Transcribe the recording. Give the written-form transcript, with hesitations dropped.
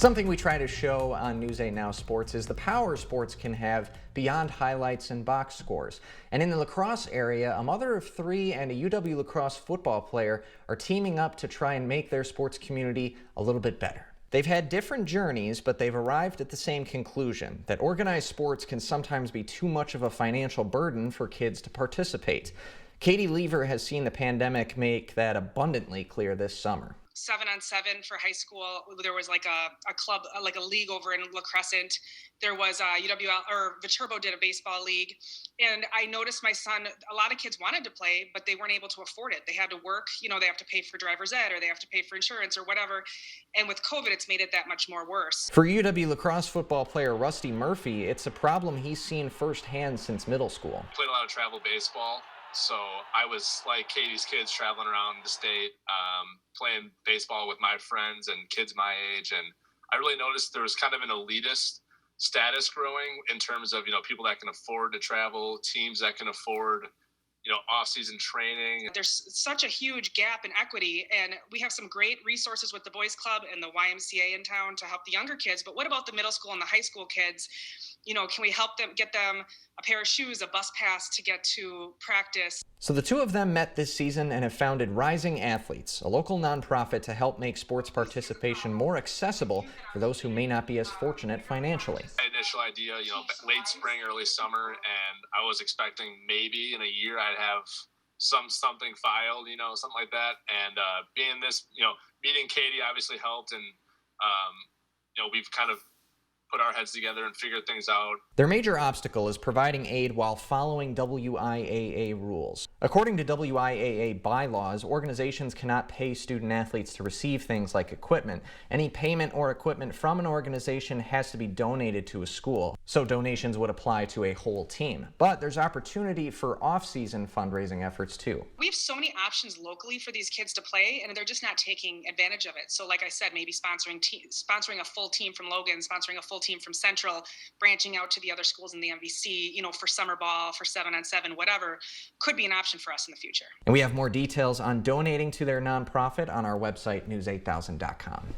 Something we try to show on News 8 Now Sports is the power sports can have beyond highlights and box scores. And in the La Crosse area, a mother of three and a UW La Crosse football player are teaming up to try and make their sports community a little bit better. They've had different journeys, but they've arrived at the same conclusion, that organized sports can sometimes be too much of a financial burden for kids to participate. Katie Lever has seen the pandemic make that abundantly clear this summer. 7-on-7 for high school. There was like a club, like a league over in La Crescent. There was UWL or Viterbo did a baseball league. And I noticed my son, a lot of kids wanted to play, but they weren't able to afford it. They had to work, they have to pay for driver's ed or they have to pay for insurance or whatever. And with COVID, it's made it that much more worse. For UW La Crosse football player Rusty Murphy, it's a problem he's seen firsthand since middle school. Played a lot of travel baseball. So I was like Katie's kids, traveling around the state, playing baseball with my friends and kids my age. And I really noticed there was kind of an elitist status growing in terms of, people that can afford to travel, teams that can afford, off-season training. There's such a huge gap in equity, and we have some great resources with the Boys Club and the YMCA in town to help the younger kids. But what about the middle school and the high school kids? Can we help them, get them a pair of shoes, a bus pass to get to practice? So the two of them met this season and have founded Rising Athletes, a local nonprofit to help make sports participation more accessible for those who may not be as fortunate financially. My initial idea, late spring, early summer, and I was expecting maybe in a year I'd have something filed, something like that. And being this, meeting Katie obviously helped, and we've kind of put our heads together and figure things out. Their major obstacle is providing aid while following WIAA rules. According to WIAA bylaws, organizations cannot pay student athletes to receive things like equipment. Any payment or equipment from an organization has to be donated to a school, so donations would apply to a whole team. But there's opportunity for off-season fundraising efforts too. We have so many options locally for these kids to play, and they're just not taking advantage of it. So like I said, maybe sponsoring a full team from Logan, sponsoring a full team from Central, branching out to the other schools in the MVC, for summer ball, for 7-on-7, whatever, could be an option for us in the future. And we have more details on donating to their nonprofit on our website, news8000.com.